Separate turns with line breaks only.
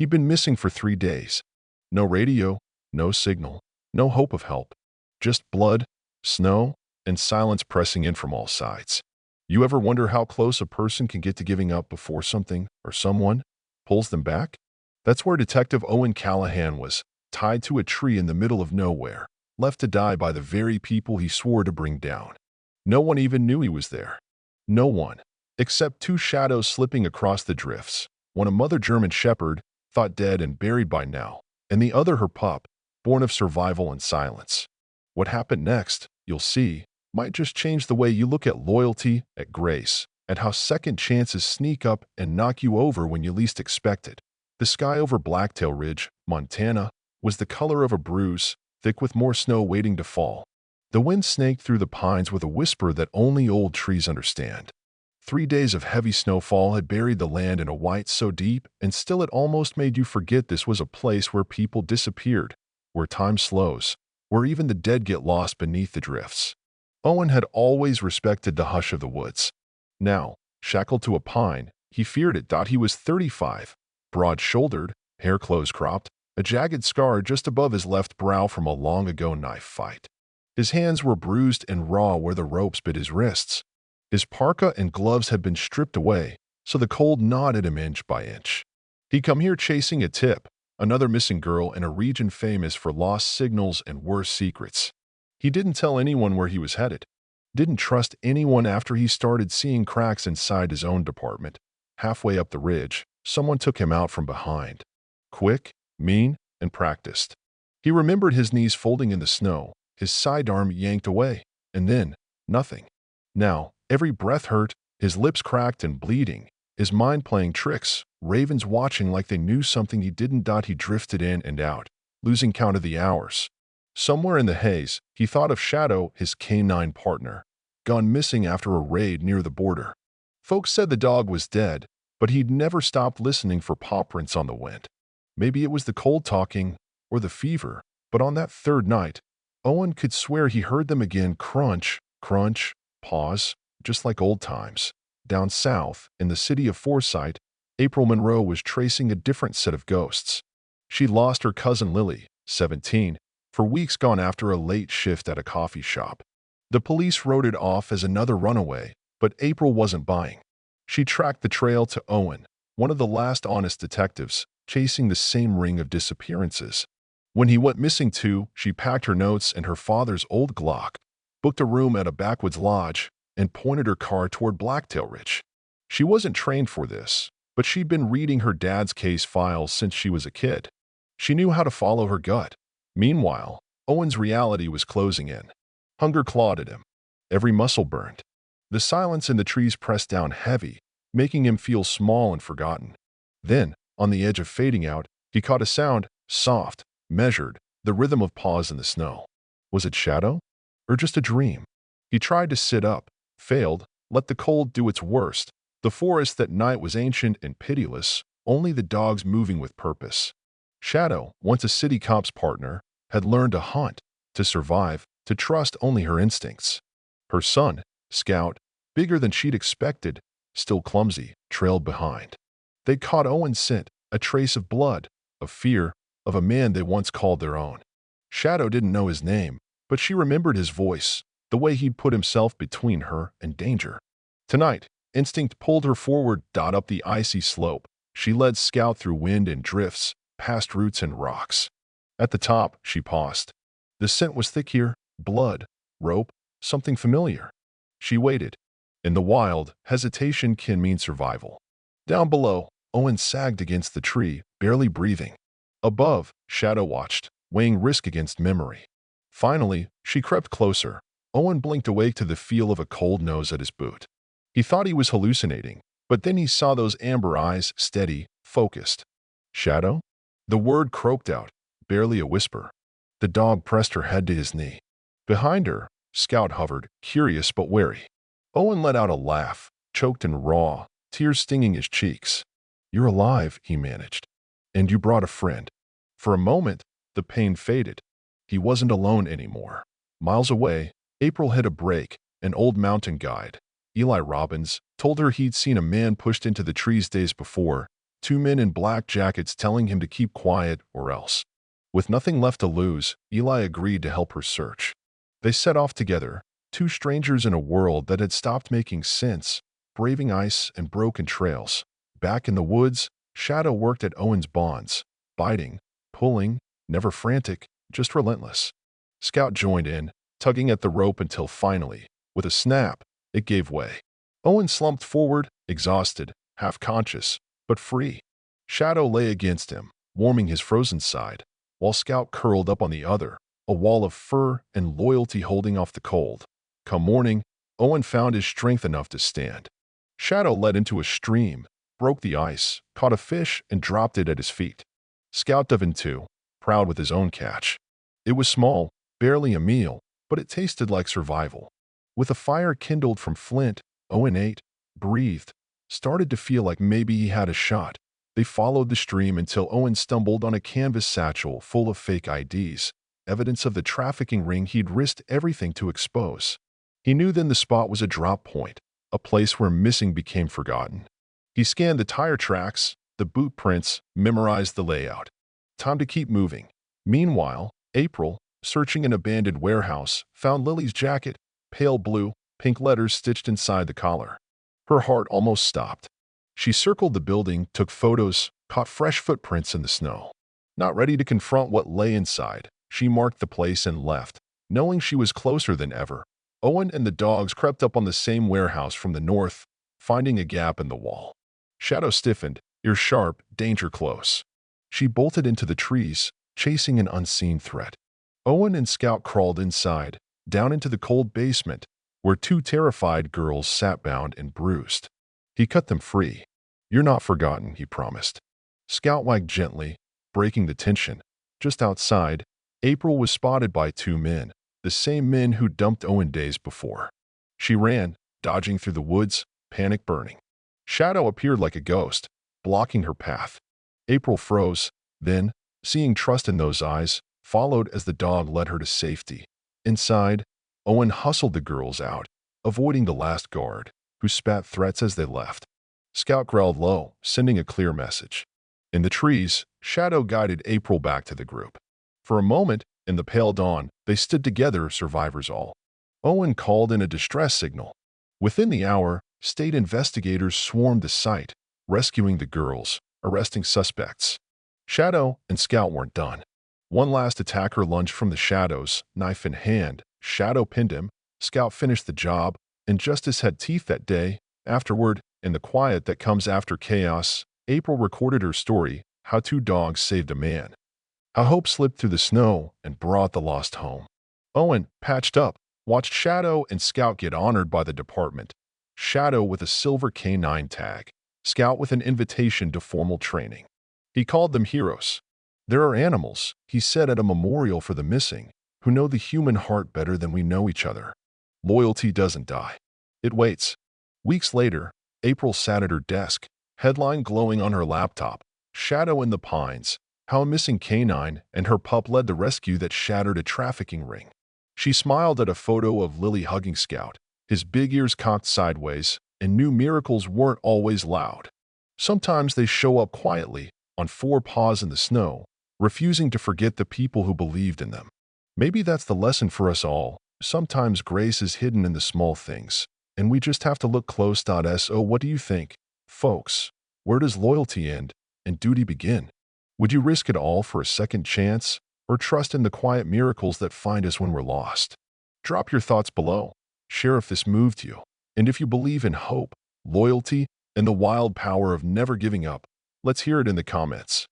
He'd been missing for 3 days. No radio, no signal, no hope of help. Just blood, snow, and silence pressing in from all sides. You ever wonder how close a person can get to giving up before something or someone pulls them back? That's where Detective Owen Callahan was, tied to a tree in the middle of nowhere, left to die by the very people he swore to bring down. No one even knew he was there. No one, except two shadows slipping across the drifts. One a mother German shepherd, thought dead and buried by now, and the other her pup, born of survival and silence. What happened next, you'll see, might just change the way you look at loyalty, at grace, at how second chances sneak up and knock you over when you least expect it. The sky over Blacktail Ridge, Montana, was the color of a bruise, thick with more snow waiting to fall. The wind snaked through the pines with a whisper that only old trees understand. 3 days of heavy snowfall had buried the land in a white so deep, and still it almost made you forget this was a place where people disappeared, where time slows, where even the dead get lost beneath the drifts. Owen had always respected the hush of the woods. Now, shackled to a pine, he feared it. He was 35, broad-shouldered, hair close-cropped, a jagged scar just above his left brow from a long-ago knife fight. His hands were bruised and raw where the ropes bit his wrists. His parka and gloves had been stripped away, so the cold gnawed at him inch by inch. He'd come here chasing a tip, another missing girl in a region famous for lost signals and worse secrets. He didn't tell anyone where he was headed. Didn't trust anyone after he started seeing cracks inside his own department. Halfway up the ridge, someone took him out from behind. Quick, mean, and practiced. He remembered his knees folding in the snow, his sidearm yanked away, and then, nothing. Now, every breath hurt, his lips cracked and bleeding, his mind playing tricks, ravens watching like they knew something he didn't. He drifted in and out, losing count of the hours. Somewhere in the haze, he thought of Shadow, his canine partner, gone missing after a raid near the border. Folks said the dog was dead, but he'd never stopped listening for paw prints on the wind. Maybe it was the cold talking, or the fever, but on that third night, Owen could swear he heard them again: crunch, crunch, pause, just like old times. Down south, in the city of Forsyth, April Monroe was tracing a different set of ghosts. She'd lost her cousin Lily, 17, for weeks gone after a late shift at a coffee shop. The police wrote it off as another runaway, but April wasn't buying. She tracked the trail to Owen, one of the last honest detectives, chasing the same ring of disappearances. When he went missing too, she packed her notes and her father's old Glock, booked a room at a backwoods lodge, and pointed her car toward Blacktail Ridge. She wasn't trained for this, but she'd been reading her dad's case files since she was a kid. She knew how to follow her gut. Meanwhile, Owen's reality was closing in. Hunger clawed at him. Every muscle burned. The silence in the trees pressed down heavy, making him feel small and forgotten. Then, on the edge of fading out, he caught a sound, soft, measured, the rhythm of paws in the snow. Was it Shadow? Or just a dream? He tried to sit up, failed, let the cold do its worst. The forest that night was ancient and pitiless, only the dogs moving with purpose. Shadow, once a city cop's partner, had learned to hunt, to survive, to trust only her instincts. Her son, Scout, bigger than she'd expected, still clumsy, trailed behind. They caught Owen's scent, a trace of blood, of fear, of a man they once called their own. Shadow didn't know his name, but she remembered his voice, the way he'd put himself between her and danger. Tonight, instinct pulled her forward, up the icy slope. She led Scout through wind and drifts, past roots and rocks. At the top, she paused. The scent was thick here, blood, rope, something familiar. She waited. In the wild, hesitation can mean survival. Down below, Owen sagged against the tree, barely breathing. Above, Shadow watched, weighing risk against memory. Finally, she crept closer. Owen blinked awake to the feel of a cold nose at his boot. He thought he was hallucinating, but then he saw those amber eyes, steady, focused. Shadow? The word croaked out, barely a whisper. The dog pressed her head to his knee. Behind her, Scout hovered, curious but wary. Owen let out a laugh, choked and raw, tears stinging his cheeks. "You're alive," he managed. "And you brought a friend." For a moment, the pain faded. He wasn't alone anymore. Miles away, April hit a break. An old mountain guide, Eli Robbins, told her he'd seen a man pushed into the trees days before, two men in black jackets telling him to keep quiet or else. With nothing left to lose, Eli agreed to help her search. They set off together, two strangers in a world that had stopped making sense, braving ice and broken trails. Back in the woods, Shadow worked at Owen's bonds, biting, pulling, never frantic, just relentless. Scout joined in, tugging at the rope until finally, with a snap, it gave way. Owen slumped forward, exhausted, half-conscious, but free. Shadow lay against him, warming his frozen side, while Scout curled up on the other, a wall of fur and loyalty holding off the cold. Come morning, Owen found his strength enough to stand. Shadow led into a stream, broke the ice, caught a fish, and dropped it at his feet. Scout dove in too, proud with his own catch. It was small, barely a meal, but it tasted like survival. With a fire kindled from flint, Owen ate, breathed, started to feel like maybe he had a shot. They followed the stream until Owen stumbled on a canvas satchel full of fake IDs, evidence of the trafficking ring he'd risked everything to expose. He knew then the spot was a drop point, a place where missing became forgotten. He scanned the tire tracks, the boot prints, memorized the layout. Time to keep moving. Meanwhile, April, searching an abandoned warehouse, found Lily's jacket, pale blue, pink letters stitched inside the collar. Her heart almost stopped. She circled the building, took photos, caught fresh footprints in the snow. Not ready to confront what lay inside, she marked the place and left, knowing she was closer than ever. Owen and the dogs crept up on the same warehouse from the north, finding a gap in the wall. Shadow stiffened, ear sharp, danger close. She bolted into the trees, chasing an unseen threat. Owen and Scout crawled inside, down into the cold basement, where two terrified girls sat bound and bruised. He cut them free. "You're not forgotten," he promised. Scout wagged gently, breaking the tension. Just outside, April was spotted by two men, the same men who dumped Owen days before. She ran, dodging through the woods, panic burning. Shadow appeared like a ghost, blocking her path. April froze, then, seeing trust in those eyes, followed as the dog led her to safety. Inside, Owen hustled the girls out, avoiding the last guard, who spat threats as they left. Scout growled low, sending a clear message. In the trees, Shadow guided April back to the group. For a moment, in the pale dawn, they stood together, survivors all. Owen called in a distress signal. Within the hour, state investigators swarmed the site, rescuing the girls, arresting suspects. Shadow and Scout weren't done. One last attacker lunged from the shadows, knife in hand. Shadow pinned him. Scout finished the job, and justice had teeth that day. Afterward, in the quiet that comes after chaos, April recorded her story, how two dogs saved a man. How hope slipped through the snow and brought the lost home. Owen, patched up, watched Shadow and Scout get honored by the department. Shadow with a silver K9 tag, Scout with an invitation to formal training. He called them heroes. "There are animals," he said at a memorial for the missing, "who know the human heart better than we know each other. Loyalty doesn't die. It waits." Weeks later, April sat at her desk, headline glowing on her laptop, Shadow in the Pines, how a missing canine and her pup led the rescue that shattered a trafficking ring. She smiled at a photo of Lily hugging Scout, his big ears cocked sideways, and knew miracles weren't always loud. Sometimes they show up quietly, on four paws in the snow, refusing to forget the people who believed in them. Maybe that's the lesson for us all. Sometimes grace is hidden in the small things, and we just have to look close. So what do you think, folks? Where does loyalty end and duty begin? Would you risk it all for a second chance, or trust in the quiet miracles that find us when we're lost? Drop your thoughts below. Share if this moved you, and if you believe in hope, loyalty, and the wild power of never giving up. Let's hear it in the comments.